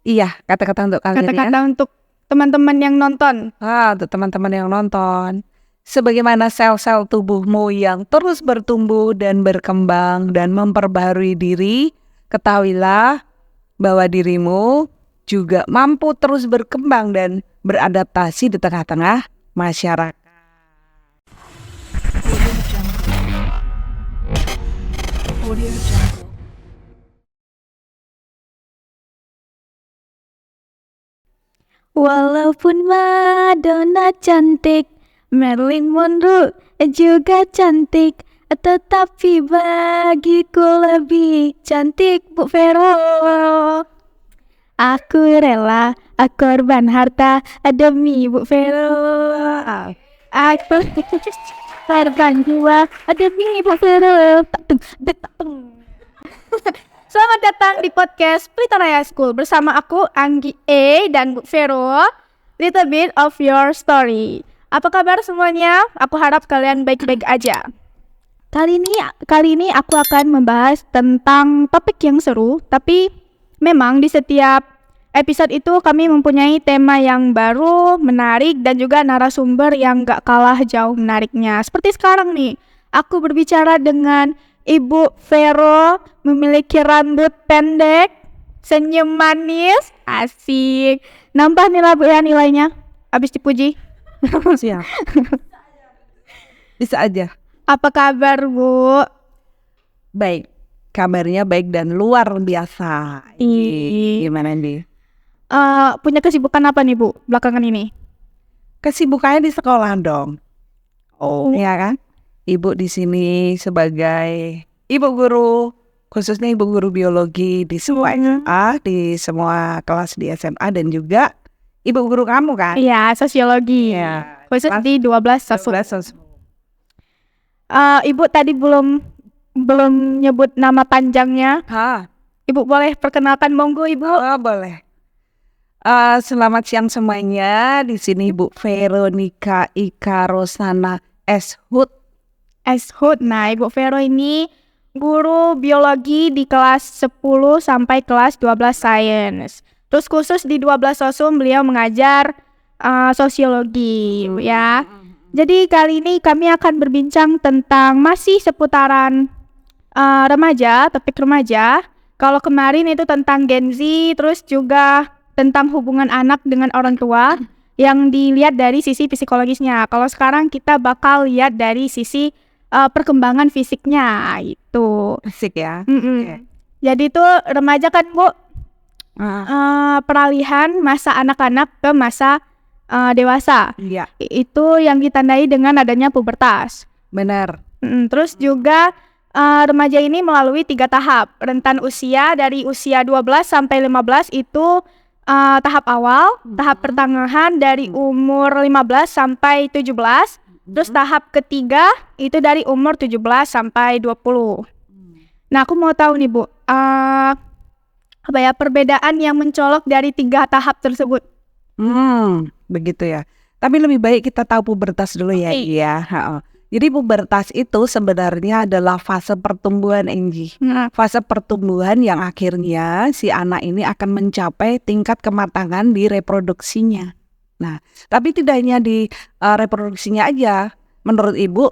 Iya, kata-kata untuk kalian Kata-kata untuk teman-teman yang nonton. Untuk teman-teman yang nonton. Sebagaimana sel-sel tubuhmu yang terus bertumbuh dan berkembang dan memperbaharui diri, ketahuilah bahwa dirimu juga mampu terus berkembang dan beradaptasi di tengah-tengah masyarakat. Walaupun Madonna cantik, Marilyn Monroe juga cantik, tetapi bagiku lebih cantik Bu Vero. Aku rela korban harta demi Bu Vero. Aku korban jiwa demi Bu Vero. Selamat datang di podcast Pelita Raya School bersama aku Anggi E dan Bu Vero. Little bit of your story. Apa kabar semuanya? Aku harap kalian baik-baik aja. Kali ini aku akan membahas tentang topik yang seru, tapi memang di setiap episode itu kami mempunyai tema yang baru, menarik, dan juga narasumber yang gak kalah jauh menariknya. Seperti sekarang nih, aku berbicara dengan Ibu Vero, memiliki rambut pendek, senyum manis, asik. Nambah nih lah Bu ya nilainya, habis dipuji. Siap. Bisa aja. Apa kabar Bu? Baik, kabarnya baik dan luar biasa. Gimana nih? Punya kesibukan apa nih Bu belakangan ini? Kesibukannya di sekolah dong. Oh, Iya kan? Ibu di sini sebagai ibu guru, khususnya ibu guru biologi di semua SMA, di semua kelas di SMA, dan juga ibu guru kamu kan? iya, sosiologi. Iya. Khusus Kelas di 12 sosum. 12 sosum. Ibu tadi belum nyebut nama panjangnya. Ibu boleh perkenalkan monggo Ibu. Boleh. Selamat siang semuanya. Di sini Ibu Veronica Ika Rosana S. Hud. Nah, Ibu Vero ini guru biologi di kelas 10 sampai kelas 12 sains. Terus khusus di 12 sosum beliau mengajar sosiologi ya. Jadi kali ini kami akan berbincang tentang masih seputaran remaja, topik remaja. Kalau kemarin itu tentang Gen Z, terus juga tentang hubungan anak dengan orang tua yang dilihat dari sisi psikologisnya. Kalau sekarang kita bakal lihat dari sisi perkembangan fisiknya itu. Asik ya. Okay. Jadi itu remaja kan Bu, peralihan masa anak-anak ke masa dewasa. Iya. Itu yang ditandai dengan adanya pubertas. Benar. Terus juga remaja ini melalui 3 tahap. Rentan usia dari usia 12 sampai 15 itu tahap awal, tahap pertengahan dari umur 15 sampai 17. Terus tahap ketiga itu dari umur 17 sampai 20. Nah, aku mau tahu nih Bu, apa ya perbedaan yang mencolok dari 3 tahap tersebut? Begitu ya. Tapi lebih baik kita tahu pubertas dulu ya. Iya. Jadi pubertas itu sebenarnya adalah fase pertumbuhan, Angie. Fase pertumbuhan yang akhirnya si anak ini akan mencapai tingkat kematangan di reproduksinya. Nah, tapi tidak hanya di reproduksinya aja. Menurut Ibu,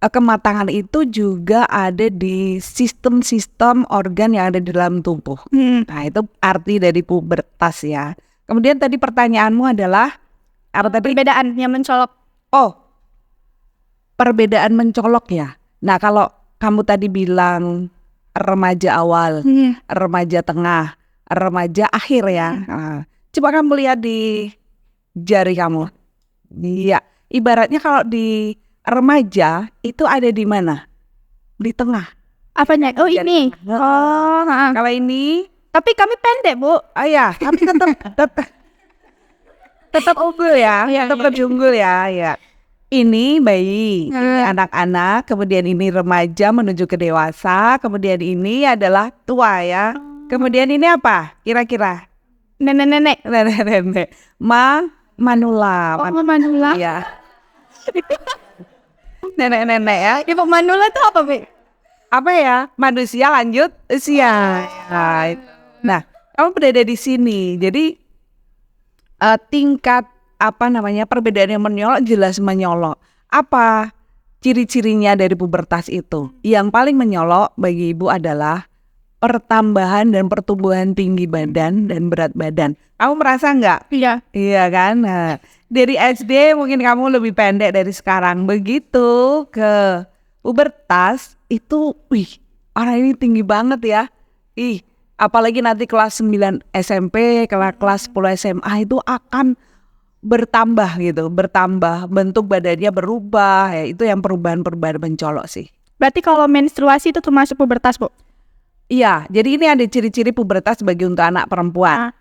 kematangan itu juga ada di sistem-sistem organ yang ada di dalam tubuh. Nah, itu arti dari pubertas ya. Kemudian tadi pertanyaanmu adalah apa tadi? Perbedaan yang mencolok. Perbedaan mencolok ya. Nah, kalau kamu tadi bilang remaja awal, remaja tengah, remaja akhir ya. Coba kamu lihat di jari kamu. Iya, ibaratnya kalau di remaja itu ada di mana? Di tengah. Apanya? Oh, ini. Kalau ini, tapi kami pendek, Bu. Ya, tapi tetap unggul ya. Tetap lebih unggul ya, ya. Ini bayi, ini anak-anak, kemudian ini remaja menuju ke dewasa, kemudian ini adalah tua ya. Kemudian ini apa? Kira-kira? Nenek-nenek. Manula. Manula. Iya. Nenek-nenek ya. Ibu Manula itu apa, Be? Apa ya? Manusia lanjut usia. Nah, Kamu berada di sini. Jadi tingkat perbedaan yang menyolok jelas menyolok. Apa ciri-cirinya dari pubertas itu? Yang paling menyolok bagi ibu adalah pertambahan dan pertumbuhan tinggi badan dan berat badan. Kamu merasa nggak? Iya. Iya kan? Nah, dari SD mungkin kamu lebih pendek dari sekarang. Begitu ke pubertas itu, orang ini tinggi banget ya. Apalagi nanti kelas 9 SMP, kelas 10 SMA itu akan bertambah gitu, bentuk badannya berubah, ya itu yang perubahan-perubahan mencolok sih. Berarti kalau menstruasi itu termasuk pubertas, Bu? Iya, jadi ini ada ciri-ciri pubertas bagi untuk anak perempuan.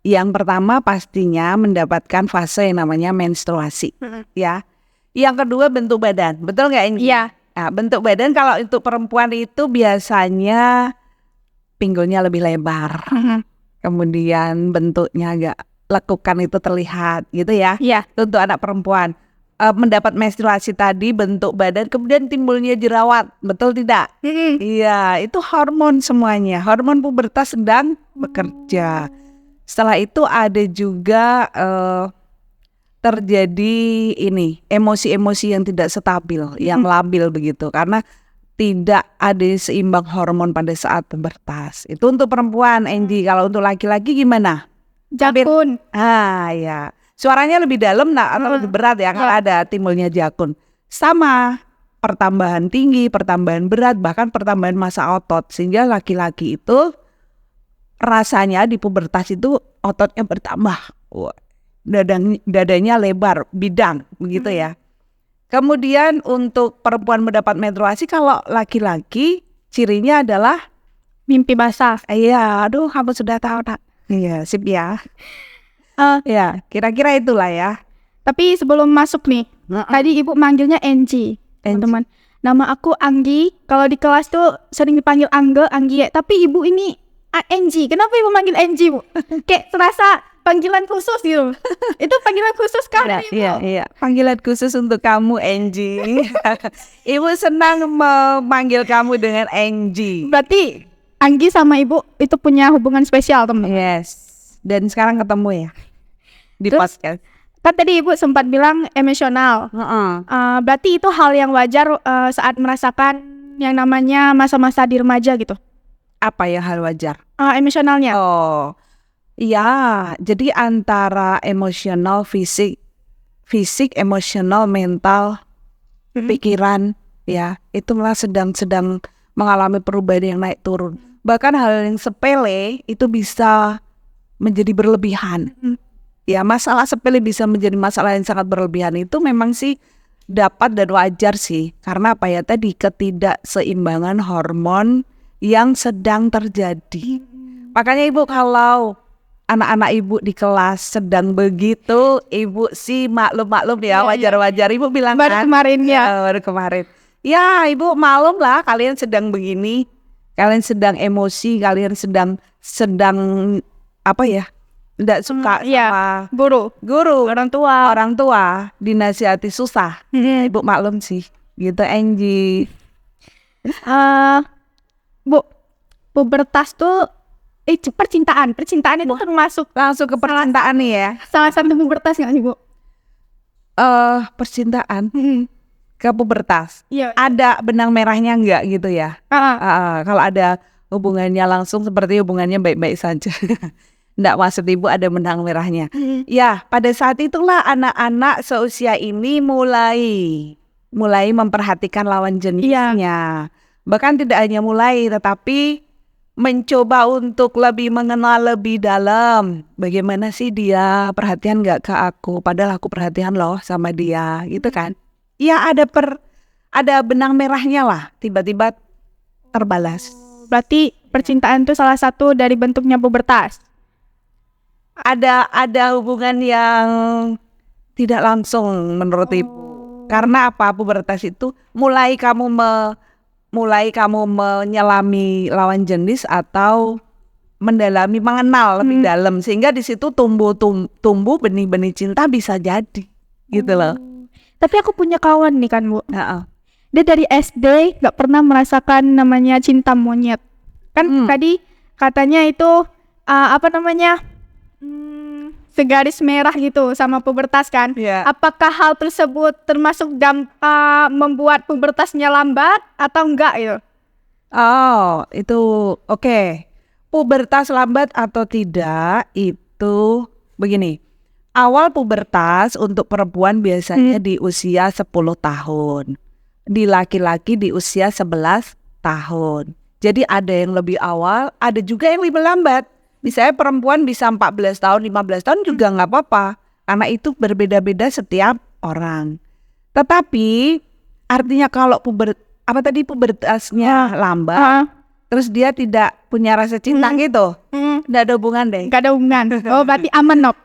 Yang pertama pastinya mendapatkan fase yang namanya menstruasi, ya. Yang kedua bentuk badan, betul nggak ini? Iya. Nah, bentuk badan kalau untuk perempuan itu biasanya pinggulnya lebih lebar, kemudian bentuknya agak lekukan itu terlihat gitu ya. Iya. Untuk anak perempuan mendapat menstruasi tadi bentuk badan kemudian timbulnya jerawat, betul tidak? Iya, itu hormon semuanya, hormon pubertas sedang bekerja. Setelah itu ada juga terjadi emosi-emosi yang tidak stabil, yang labil begitu karena tidak ada seimbang hormon pada saat pubertas. Itu untuk perempuan, Angie. Kalau untuk laki-laki gimana? Jakun. Ya. Suaranya lebih dalam atau lebih berat ya kalau ada timbulnya jakun. Sama, pertambahan tinggi, pertambahan berat, bahkan pertambahan massa otot. Sehingga laki-laki itu rasanya di pubertas itu ototnya bertambah. Dadanya lebar, bidang, begitu ya. Kemudian untuk perempuan mendapat menstruasi, kalau laki-laki cirinya adalah Mimpi basah. iya, aduh kamu sudah tahu nak. Iya, sip ya. Ya, kira-kira itulah ya. Tapi sebelum masuk nih, tadi ibu manggilnya Angie, teman-teman. Nama aku Anggi. Kalau di kelas tuh sering dipanggil Angge, Anggie. Tapi ibu ini Angie. Kenapa ibu manggil Angie, Bu? Kayak terasa panggilan khusus gitu. Itu panggilan khusus kan? Iya. Panggilan khusus untuk kamu, Angie. Ibu senang memanggil kamu dengan Angie. Berarti Anggi sama ibu itu punya hubungan spesial, teman. Yes. Dan sekarang ketemu ya di Terus, podcast. Kan tadi ibu sempat bilang emosional. Berarti itu hal yang wajar saat merasakan yang namanya masa-masa di remaja gitu. Apa ya hal wajar? Emosionalnya. Oh, iya. Jadi antara emosional, fisik, emosional, mental, pikiran, ya itu malah sedang mengalami perubahan yang naik turun. Bahkan hal yang sepele itu bisa menjadi berlebihan. Ya, masalah sepele bisa menjadi masalah yang sangat berlebihan itu memang sih dapat dan wajar sih. Karena apa ya tadi ketidakseimbangan hormon yang sedang terjadi. Makanya ibu kalau anak-anak ibu di kelas sedang begitu, ibu sih maklum ya, wajar-wajar ibu bilang baru kan. kemarin ya. Baru kemarin. Ya ibu maklum lah kalian sedang begini, kalian sedang emosi, kalian sedang apa ya? Tidak suka sama guru, orang tua dinasihati susah. Ibu maklum sih, gitu Angie. Bu, pubertas tuh percintaan itu termasuk Langsung ke percintaan nih ya. salah satu pubertas nggak sih, Bu? Percintaan ke pubertas. Iya. Ada benang merahnya enggak gitu ya? Kalau ada hubungannya langsung seperti hubungannya baik-baik saja. Enggak, maksud ibu ada benang merahnya. Ya, pada saat itulah anak-anak seusia ini mulai memperhatikan lawan jenisnya. Bahkan tidak hanya mulai, tetapi mencoba untuk lebih mengenal lebih dalam. Bagaimana sih dia, perhatian nggak ke aku? Padahal aku perhatian loh sama dia, gitu kan? Ya ada benang merahnya lah. Tiba-tiba terbalas. Berarti percintaan itu salah satu dari bentuknya pubertas. Ada hubungan yang tidak langsung menurut ibu. Karena apa? Pubertas itu mulai kamu menyelami lawan jenis atau mendalami, mengenal lebih dalam, sehingga di situ tumbuh benih-benih cinta bisa jadi, gitu loh. Tapi aku punya kawan nih kan, Bu. Dia dari SD nggak pernah merasakan namanya cinta monyet. Kan tadi katanya itu apa namanya, segaris merah gitu sama pubertas kan. Iya. Apakah hal tersebut termasuk membuat pubertasnya lambat atau enggak gitu? Oh, itu oke. Pubertas lambat atau tidak itu begini. Awal pubertas untuk perempuan biasanya di usia 10 tahun. Di laki-laki di usia 11 tahun. Jadi ada yang lebih awal, ada juga yang lebih lambat. Misalnya perempuan bisa 14 tahun, 15 tahun juga nggak apa-apa. Karena itu berbeda-beda setiap orang. Tetapi artinya kalau pubertasnya lambat, terus dia tidak punya rasa cinta gitu, nggak ada hubungan deh. Gak ada hubungan. Oh, berarti aman nop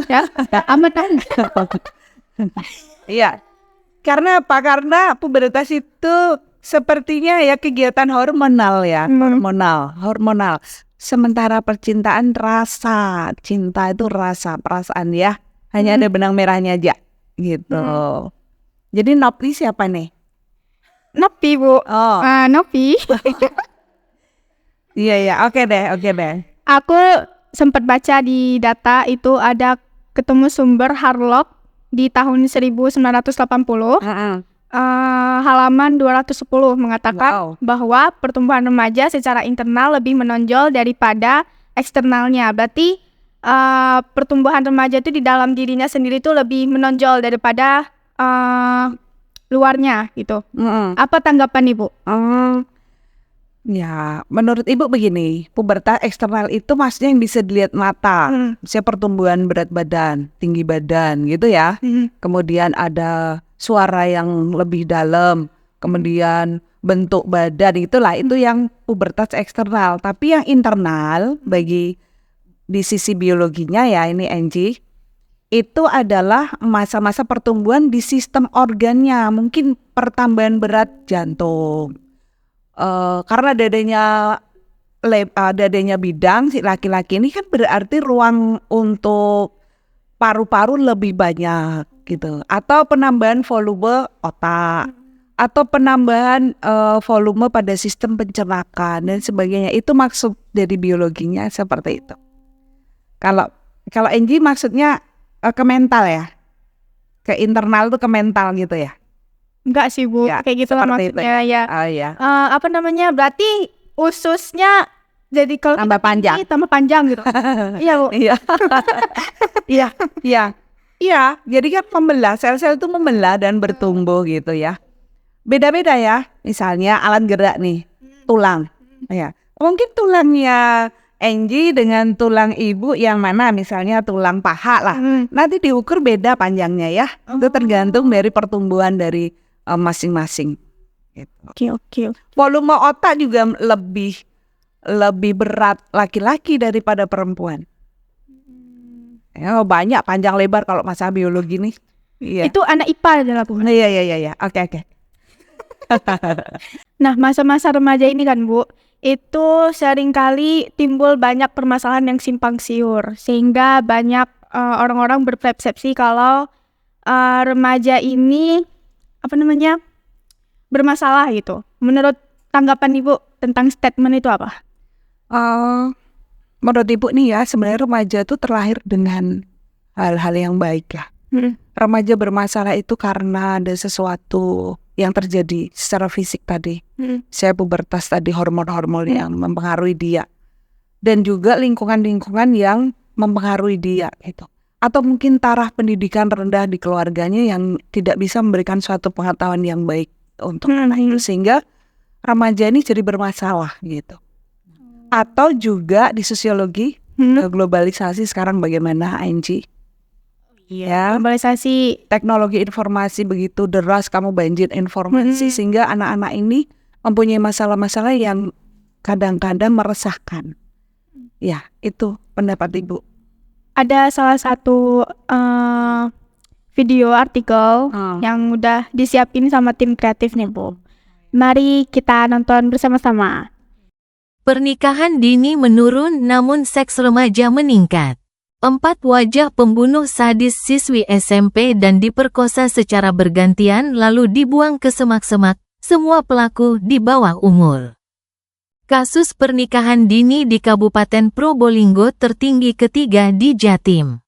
ya. Aman. Iya. Karena apa? Karena pubertas itu sepertinya ya kegiatan hormonal ya, hormonal. Sementara percintaan rasa, cinta itu rasa, perasaan ya. Hanya ada benang merahnya aja gitu. Jadi Nopi siapa nih? Nopi, Bu. Oh. Nopi. Iya, oke deh. Aku sempat baca di data itu ada ketemu sumber Harlock di tahun 1980. Halaman 210 mengatakan bahwa pertumbuhan remaja secara internal lebih menonjol daripada eksternalnya. Berarti pertumbuhan remaja itu di dalam dirinya sendiri itu lebih menonjol daripada luarnya gitu. Apa tanggapan Ibu? Ya, menurut Ibu begini, pubertas eksternal itu maksudnya yang bisa dilihat mata, misalnya pertumbuhan berat badan, tinggi badan gitu ya. Kemudian ada suara yang lebih dalam, kemudian bentuk badan itulah itu yang pubertas eksternal. Tapi yang internal bagi di sisi biologinya ya ini Angie, itu adalah masa-masa pertumbuhan di sistem organnya, mungkin pertambahan berat jantung. Karena dadanya bidang si laki-laki ini kan berarti ruang untuk paru-paru lebih banyak gitu, atau penambahan volume otak, atau penambahan volume pada sistem pencernaan dan sebagainya. Itu maksud dari biologinya seperti itu. Kalau Angie maksudnya ke mental ya, ke internal tuh ke mental gitu ya. Enggak sih Bu, Ya, kayak gitu lah maksudnya ya. Oh iya. Apa namanya? Berarti ususnya jadi kalau Tambah panjang. tambah panjang gitu. Iya Bu. Iya, jadi kan membelah, sel-sel itu membelah dan bertumbuh gitu ya. Beda-beda ya. Misalnya alat gerak nih, tulang. Ya. Mungkin tulangnya Angie dengan tulang Ibu yang mana, misalnya tulang paha lah. Nanti diukur beda panjangnya ya. Itu tergantung dari pertumbuhan dari masing-masing. Gitu. Oke. Volume otak juga lebih berat laki-laki daripada perempuan. Ya, banyak panjang lebar kalau masalah biologi nih. Iya. Itu anak IPA adalah Bu. Iya. Oke. Nah, masa-masa remaja ini kan Bu, itu seringkali timbul banyak permasalahan yang simpang siur, sehingga banyak orang-orang berpersepsi kalau remaja ini bermasalah gitu. Menurut tanggapan Ibu tentang statement itu apa? Menurut Ibu nih ya, sebenarnya remaja itu terlahir dengan hal-hal yang baik lah. Remaja bermasalah itu karena ada sesuatu yang terjadi secara fisik tadi. Saya pubertas tadi, hormon-hormon yang mempengaruhi dia. Dan juga lingkungan-lingkungan yang mempengaruhi dia gitu. Atau mungkin taraf pendidikan rendah di keluarganya yang tidak bisa memberikan suatu pengetahuan yang baik untuk anak itu, sehingga remaja ini jadi bermasalah gitu. Atau juga di sosiologi globalisasi sekarang bagaimana Angie? Ya, Globalisasi. teknologi informasi begitu deras, kamu banjir informasi sehingga anak-anak ini mempunyai masalah-masalah yang kadang-kadang meresahkan. Ya, itu pendapat Ibu. Ada salah satu video artikel yang udah disiapin sama tim kreatif nih Bu. Mari kita nonton bersama-sama. Pernikahan dini menurun namun seks remaja meningkat. 4 wajah pembunuh sadis siswi SMP dan diperkosa secara bergantian lalu dibuang ke semak-semak, semua pelaku di bawah umur. Kasus pernikahan dini di Kabupaten Probolinggo tertinggi ketiga di Jatim.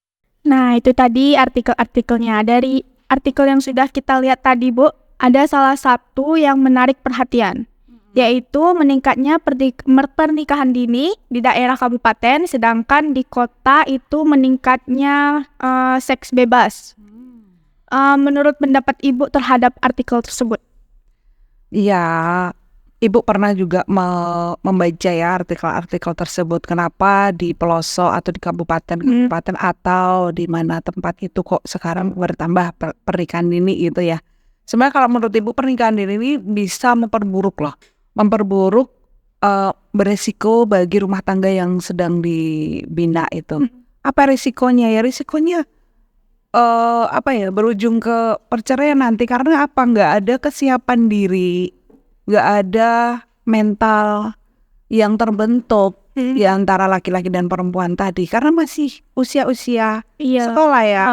Nah, itu tadi artikel-artikelnya. Dari artikel yang sudah kita lihat tadi, Bu, ada salah satu yang menarik perhatian, yaitu meningkatnya pernikahan dini di daerah kabupaten, sedangkan di kota itu meningkatnya seks bebas. Menurut pendapat Ibu terhadap artikel tersebut? Iya, Ibu pernah juga membaca ya artikel-artikel tersebut. Kenapa di pelosok atau di kabupaten atau di mana tempat itu kok sekarang bertambah pernikahan dini gitu ya. Sebenarnya kalau menurut Ibu pernikahan dini ini bisa memperburuk loh. Memperburuk beresiko bagi rumah tangga yang sedang dibina itu. Apa risikonya ya? Risikonya berujung ke perceraian nanti. Karena apa? Nggak ada kesiapan diri, nggak ada mental yang terbentuk di antara laki-laki dan perempuan tadi. Karena masih usia-usia sekolah ya.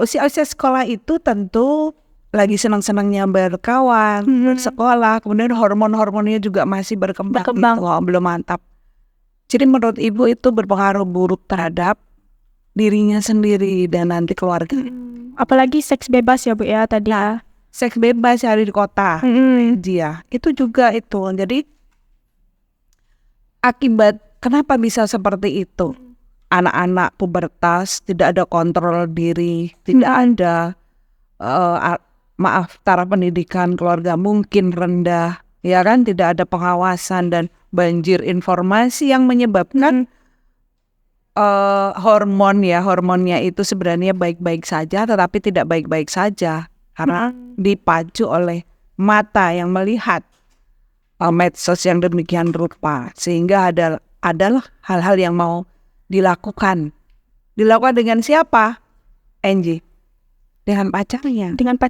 Usia-usia sekolah itu tentu lagi senang-senangnya berkawan, bersekolah. Kemudian hormon-hormonnya juga masih berkembang. Gitu, belum mantap. Jadi menurut Ibu itu berpengaruh buruk terhadap dirinya sendiri dan nanti keluarga. Apalagi seks bebas ya, Bu ya tadi. Seks bebas hari di kota, dia itu juga itu. Jadi akibat kenapa bisa seperti itu? Anak-anak pubertas tidak ada kontrol diri, tidak ada taraf pendidikan keluarga mungkin rendah, ya kan? Tidak ada pengawasan dan banjir informasi yang menyebabkan hormonnya itu sebenarnya baik-baik saja, tetapi tidak baik-baik saja. Karena dipacu oleh mata yang melihat medsos yang demikian rupa, sehingga adalah hal-hal yang mau dilakukan dengan siapa, Angie? Dengan pacarnya, dengan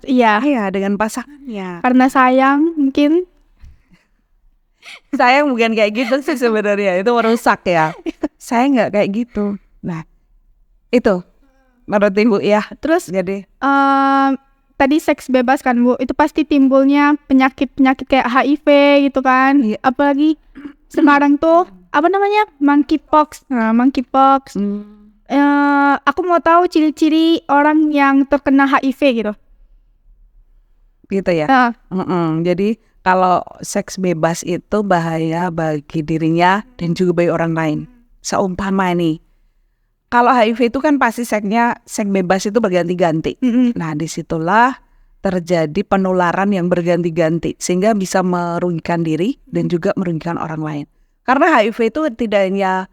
pasangannya. Karena sayang mungkin. Sayang bukan kayak gitu sih sebenarnya, itu merusak ya. Saya nggak kayak gitu. Nah itu menurut Ibu ya. Terus jadi tadi seks bebas kan, Bu, itu pasti timbulnya penyakit-penyakit kayak HIV gitu kan. Apalagi sekarang tuh apa namanya, monkeypox. Monkeypox. Aku mau tahu ciri-ciri orang yang terkena HIV gitu. Gitu ya. Jadi kalau seks bebas itu bahaya bagi dirinya dan juga bagi orang lain. Seumpama nih, kalau HIV itu kan pasti seks bebas itu berganti-ganti. Nah disitulah terjadi penularan yang berganti-ganti sehingga bisa merugikan diri dan juga merugikan orang lain. Karena HIV itu tidak hanya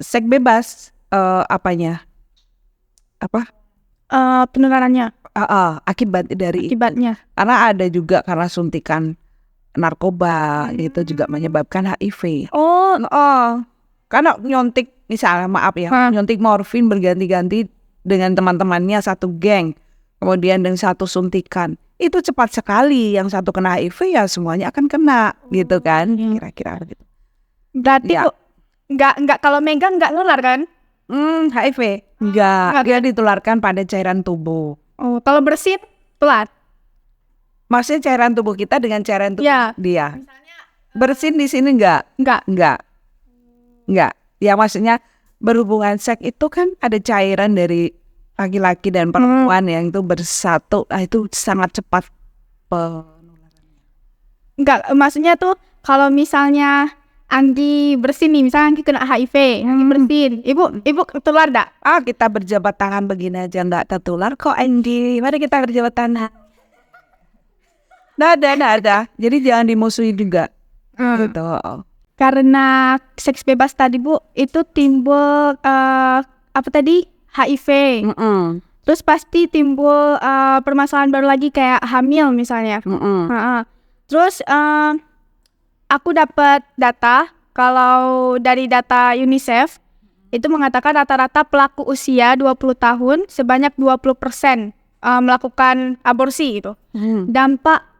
seks bebas, penularannya. Akibatnya. Karena ada juga karena suntikan narkoba itu juga menyebabkan HIV. Karena nyontik misalnya nyontik morfin berganti-ganti dengan teman-temannya satu geng, kemudian dengan satu suntikan, itu cepat sekali yang satu kena HIV ya semuanya akan kena gitu kan, kira-kira gitu. Berarti Bu, nggak kalau megang nggak nular kan? HIV enggak, dia ditularkan pada cairan tubuh. Kalau bersin tular. Maksudnya cairan tubuh kita dengan cairan tubuh dia. Bersin di sini enggak. Ya maksudnya berhubungan seks itu kan ada cairan dari laki-laki dan perempuan yang itu bersatu. Itu sangat cepat penularannya. Enggak, maksudnya tuh kalau misalnya Anggi bersin nih, misalnya Anggi kena HIV, Anggi bersin, ibu tertular enggak? Kita berjabat tangan begini aja enggak tertular kok, Anggi. Mari kita berjabat tangan. Nggak ada. Jadi jangan dimusuhi juga. Gitu. Karena seks bebas tadi, Bu, itu timbul HIV. Terus pasti timbul permasalahan baru lagi kayak hamil misalnya. Terus aku dapat data, kalau dari data UNICEF itu mengatakan rata-rata pelaku usia 20 tahun sebanyak 20% melakukan aborsi gitu. Dampak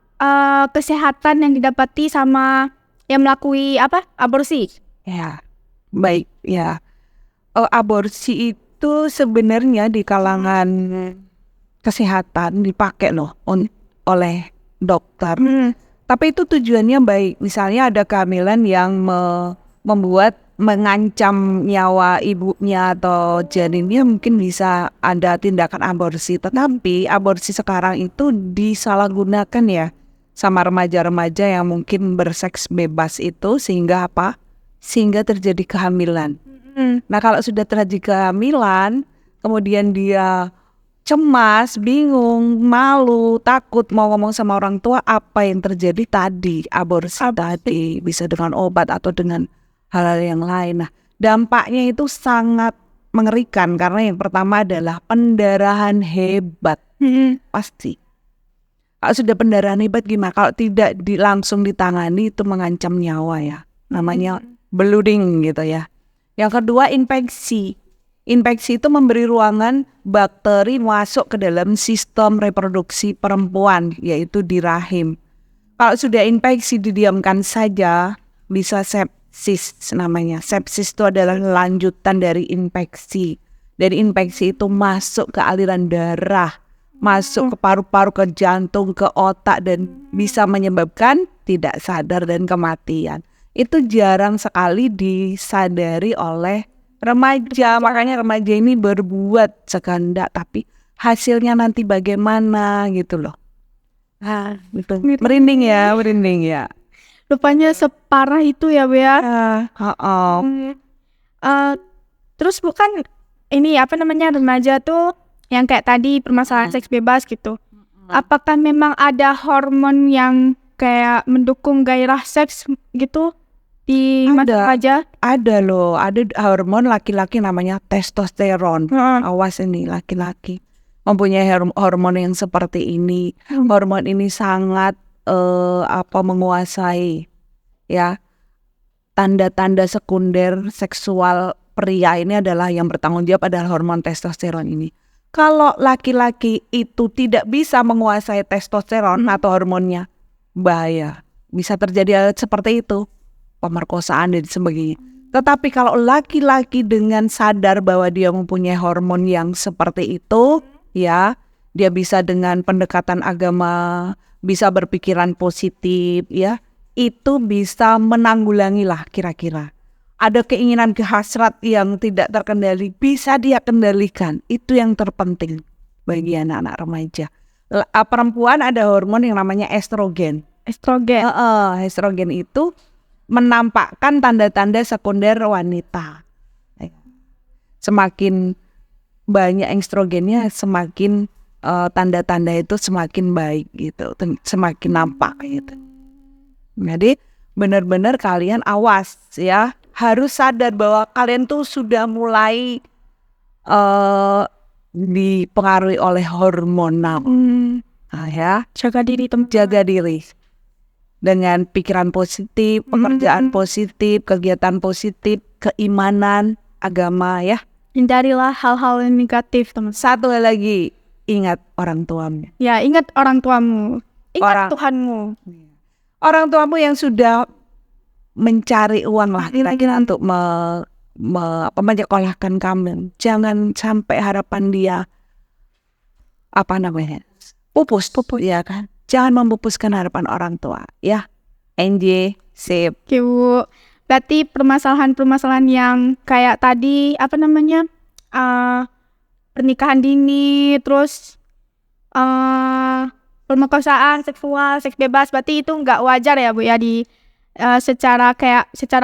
kesehatan yang didapati sama yang melalui aborsi. Ya, baik ya. Aborsi itu sebenarnya di kalangan kesehatan dipakai loh oleh dokter Tapi itu tujuannya baik. Misalnya ada kehamilan yang mengancam nyawa ibunya atau janinnya, mungkin bisa ada tindakan aborsi. Tetapi aborsi sekarang itu disalahgunakan ya sama remaja-remaja yang mungkin berseks bebas itu, sehingga apa? Sehingga terjadi kehamilan. Nah kalau sudah terjadi kehamilan, kemudian dia cemas, bingung, malu, takut mau ngomong sama orang tua, apa yang terjadi tadi, aborsi tadi, bisa dengan obat atau dengan hal-hal yang lain. Nah, dampaknya itu sangat mengerikan karena yang pertama adalah pendarahan hebat, pasti. Kalau sudah pendarahan hebat gimana? Kalau tidak langsung ditangani itu mengancam nyawa ya, namanya bleeding gitu ya. Yang kedua infeksi. Infeksi itu memberi ruangan bakteri masuk ke dalam sistem reproduksi perempuan, yaitu di rahim. Kalau sudah infeksi didiamkan saja, bisa sepsis namanya. Sepsis itu adalah lanjutan dari infeksi. Dari infeksi itu masuk ke aliran darah, masuk ke paru-paru, ke jantung, ke otak, dan bisa menyebabkan tidak sadar dan kematian. Itu jarang sekali disadari oleh remaja, makanya remaja ini berbuat sekehendak, tapi hasilnya nanti bagaimana gitu loh. Gitu. Merinding ya. Rupanya separah itu ya, Bu ya. Terus bukan ini remaja tuh yang kayak tadi permasalahan seks bebas gitu. Apakah memang ada hormon yang kayak mendukung gairah seks gitu di mata remaja? Ada loh, ada hormon laki-laki namanya testosteron. Awas ini laki-laki mempunyai hormon yang seperti ini. Hormon ini sangat menguasai ya. Tanda-tanda sekunder seksual pria ini adalah yang bertanggung jawab adalah hormon testosteron ini. Kalau laki-laki itu tidak bisa menguasai testosteron atau hormonnya, bahaya. Bisa terjadi seperti itu, pemerkosaan dan sebagainya. Tetapi kalau laki-laki dengan sadar bahwa dia mempunyai hormon yang seperti itu, ya, dia bisa dengan pendekatan agama, bisa berpikiran positif, ya, itu bisa menanggulangi lah kira-kira. Ada keinginan hasrat yang tidak terkendali, bisa dia kendalikan. Itu yang terpenting bagi anak-anak remaja. Perempuan ada hormon yang namanya estrogen. Estrogen itu menampakkan tanda-tanda sekunder wanita. Semakin banyak estrogennya, semakin tanda-tanda itu semakin baik gitu, semakin nampak gitu. Jadi benar-benar kalian awas ya, harus sadar bahwa kalian tuh sudah mulai dipengaruhi oleh hormonal. Ya, jaga diri dengan pikiran positif, pekerjaan positif, kegiatan positif, keimanan, agama ya. Hindarilah hal-hal yang negatif, teman. Satu lagi, ingat orang tuamu. Ya, ingat orang tuamu. Ingat Tuhanmu. Orang tuamu yang sudah mencari uang lah kira-kira untuk menyekolahkan kamu. Jangan sampai harapan dia pupus ya kan. Jangan memupuskan harapan orang tua ya. NJ sip. Oke, Bu. Berarti permasalahan-permasalahan yang kayak tadi pernikahan dini, terus pemerkosaan seksual, seks bebas, berarti itu nggak wajar ya, Bu ya, di secara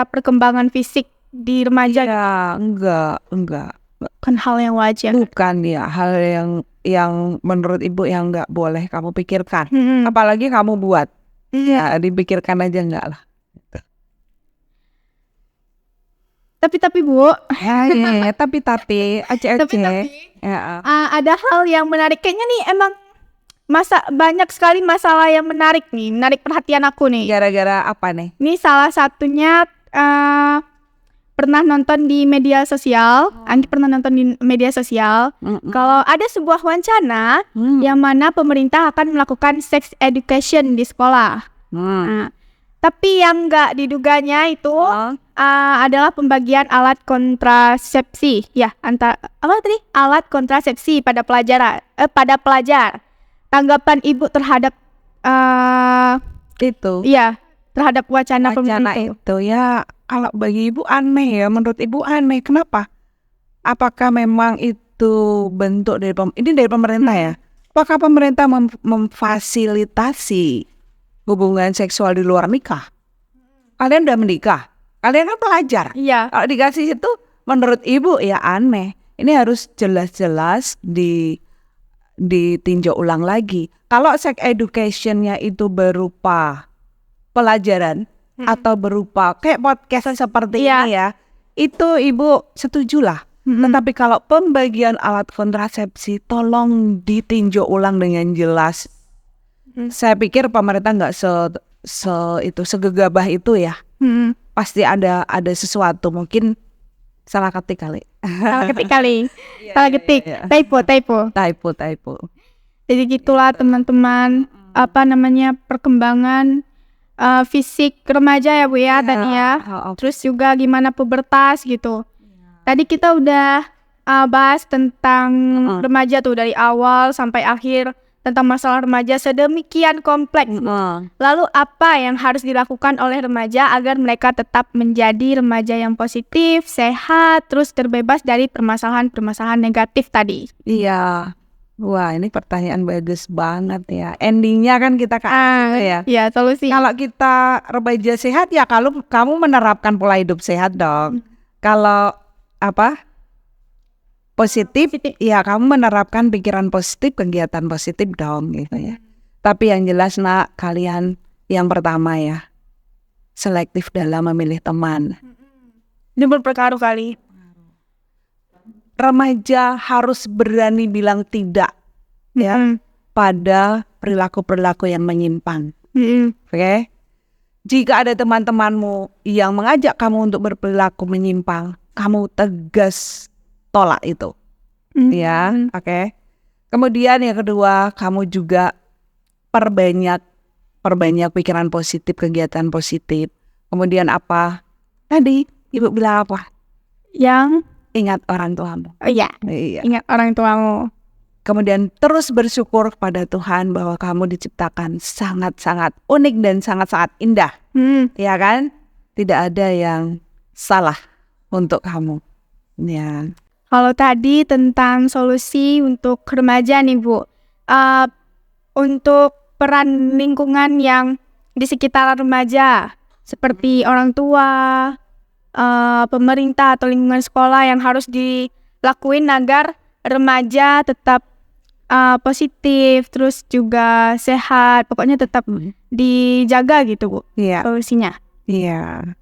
perkembangan fisik di remaja. Ya, enggak. Bukan hal yang wajar. Bukan ya, hal yang menurut ibu yang nggak boleh kamu pikirkan. Apalagi kamu buat. Ya, dipikirkan aja enggak lah. Tapi Bu. Tapi ada hal yang menarik. Kayaknya nih emang banyak sekali masalah yang menarik perhatian aku nih. Gara-gara apa nih? Ini salah satunya pernah nonton di media sosial. Anggi pernah nonton di media sosial. Kalau ada sebuah wacana yang mana pemerintah akan melakukan sex education di sekolah. Tapi yang nggak diduganya itu adalah pembagian alat kontrasepsi. Ya, alat kontrasepsi pada pelajar. Tanggapan ibu terhadap itu. Iya, terhadap wacana Wacana pemerintah. itu ya kalau bagi ibu aneh ya, menurut ibu aneh. Kenapa? Apakah memang itu bentuk dari ini dari pemerintah ya? Apakah pemerintah memfasilitasi hubungan seksual di luar nikah? Kalian udah menikah, kalian kan pelajar. Iya. Kalau dikasih itu, menurut ibu ya aneh. Ini harus jelas-jelas ditinjau ulang lagi. Kalau sex education-nya itu berupa pelajaran atau berupa kayak podcast seperti Iya. ini ya, itu ibu setujulah. Tetapi kalau pembagian alat kontrasepsi tolong ditinjau ulang dengan jelas. Saya pikir pemerintah nggak segegabah itu ya. Pasti ada sesuatu, mungkin salah ketik kali. Salah ketik kali. Salah ketik. Typo. Jadi gitulah teman-teman, apa namanya, perkembangan fisik remaja ya Bu ya tadi ya. Terus juga gimana pubertas gitu. Tadi kita udah bahas tentang remaja tuh dari awal sampai akhir, tentang masalah remaja sedemikian kompleks. Lalu apa yang harus dilakukan oleh remaja agar mereka tetap menjadi remaja yang positif, sehat, terus terbebas dari permasalahan-permasalahan negatif tadi? Iya. Wah, ini pertanyaan bagus banget ya. Endingnya kan kita kasih ya. Iya, solusi. Kalau kita remaja sehat ya kalau kamu menerapkan pola hidup sehat dong. Kalau positif, ya kamu menerapkan pikiran positif, kegiatan positif dong gitu ya. Tapi yang jelas nak, kalian yang pertama ya, selektif dalam memilih teman. Ini berpengaruh kali. Remaja harus berani bilang tidak ya pada perilaku-perilaku yang menyimpang. Oke? Jika ada teman-temanmu yang mengajak kamu untuk berperilaku menyimpang, kamu tegas tolak itu. Ya, oke. Kemudian yang kedua, kamu juga perbanyak pikiran positif, kegiatan positif. Kemudian apa? Tadi ibu bilang apa? Yang Ingat orang tuamu. iya. Ingat orang tuamu. Kemudian terus bersyukur kepada Tuhan bahwa kamu diciptakan sangat-sangat unik dan sangat-sangat indah. Ya kan? Tidak ada yang salah untuk kamu. Ya. Kalau tadi tentang solusi untuk remaja nih Bu, untuk peran lingkungan yang di sekitar remaja, seperti orang tua, pemerintah atau lingkungan sekolah yang harus dilakuin agar remaja tetap positif, terus juga sehat, pokoknya tetap dijaga gitu Bu, solusinya. Iya.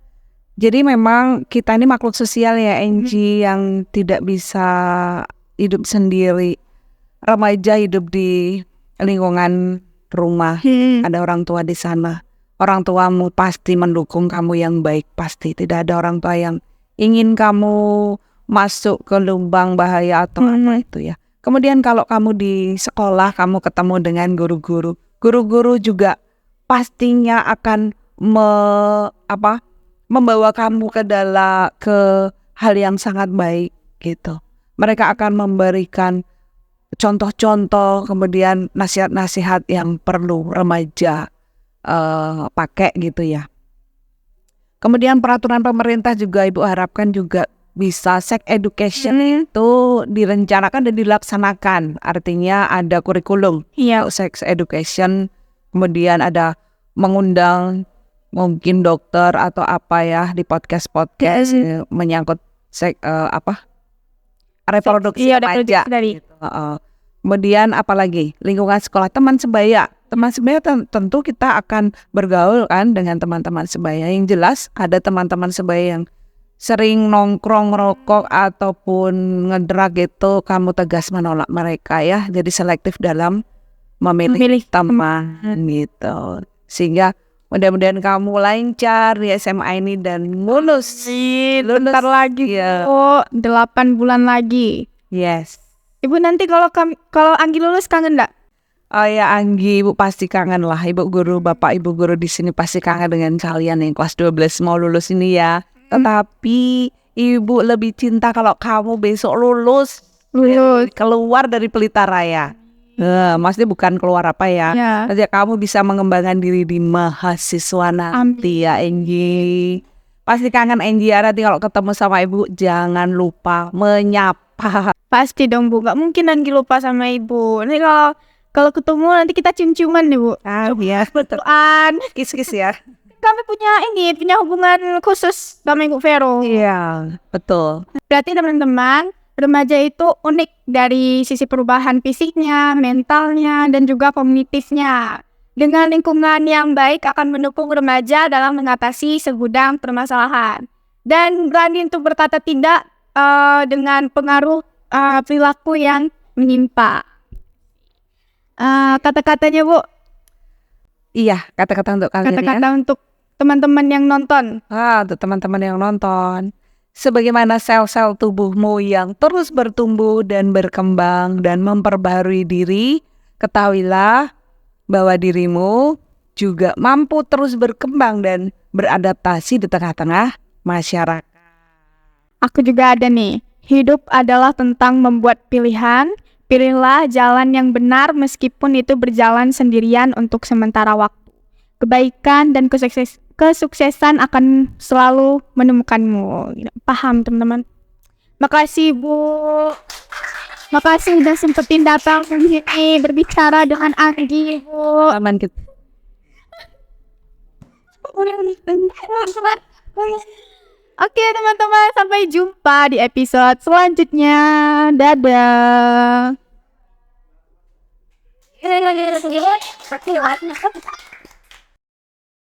Jadi memang kita ini makhluk sosial ya Angie, yang tidak bisa hidup sendiri. Remaja hidup di lingkungan rumah, ada orang tua di sana. Orang tuamu pasti mendukung kamu yang baik, pasti. Tidak ada orang tua yang ingin kamu masuk ke lubang bahaya atau apa itu ya. Kemudian kalau kamu di sekolah, kamu ketemu dengan guru-guru. Guru-guru juga pastinya akan membawa kamu ke hal yang sangat baik gitu. Mereka akan memberikan contoh-contoh, kemudian nasihat-nasihat yang perlu remaja pakai gitu ya. Kemudian peraturan pemerintah juga ibu harapkan juga bisa sex education itu direncanakan dan dilaksanakan. Artinya ada kurikulum untuk sex education, kemudian ada mengundang mungkin dokter atau apa ya di podcast menyangkut reproduksi remaja. Gitu. Kemudian apalagi lingkungan sekolah, teman sebaya tentu kita akan bergaul kan dengan teman-teman sebaya. Yang jelas ada teman-teman sebaya yang sering nongkrong rokok ataupun ngedrug gitu, kamu tegas menolak mereka ya. Jadi selektif dalam memilih teman gitu. Sehingga mudah-mudahan kamu lancar di SMA ini dan lulus. Bentar lagi ya. 8 bulan lagi. Yes. Ibu nanti kalau Anggi lulus kangen enggak? Oh ya Anggi, ibu pasti kangen lah. Ibu guru, bapak ibu guru di sini pasti kangen dengan kalian yang kelas 12 mau lulus ini ya. Tetapi ibu lebih cinta kalau kamu besok lulus keluar dari Pelita Raya. Maksudnya bukan keluar apa ya. Ya. Nanti kamu bisa mengembangkan diri di mahasiswa nanti ya Enggi. Pasti kangen Enggi ya, nanti kalau ketemu sama ibu jangan lupa menyapa. Pasti dong Bu, gak mungkin Anggi lupa sama ibu. Nanti kalau ketemu nanti kita cium-ciuman nih Bu. Iya betul. Kis-kis ya. Kami punya hubungan khusus sama Ibu Vero. Iya betul. Berarti teman-teman, remaja itu unik dari sisi perubahan fisiknya, mentalnya, dan juga kognitifnya. Dengan lingkungan yang baik akan mendukung remaja dalam mengatasi segudang permasalahan. Dan berani untuk berkata tidak dengan pengaruh perilaku yang menimpa. Kata-katanya Bu, Iya kata-kata untuk kalian ya. kata-kata untuk teman-teman yang nonton. Untuk teman-teman yang nonton. Sebagaimana sel-sel tubuhmu yang terus bertumbuh dan berkembang dan memperbaharui diri, ketahuilah bahwa dirimu juga mampu terus berkembang dan beradaptasi di tengah-tengah masyarakat. Aku juga ada nih. Hidup adalah tentang membuat pilihan. Pilihlah jalan yang benar meskipun itu berjalan sendirian untuk sementara waktu. Kebaikan dan kesuksesan akan selalu menemukanmu. Paham teman-teman? Makasih Bu. Makasih udah sempetin datang ke sini berbicara dengan Anggi Bu. Aman kita. Oke teman-teman, sampai jumpa di episode selanjutnya. Dadah.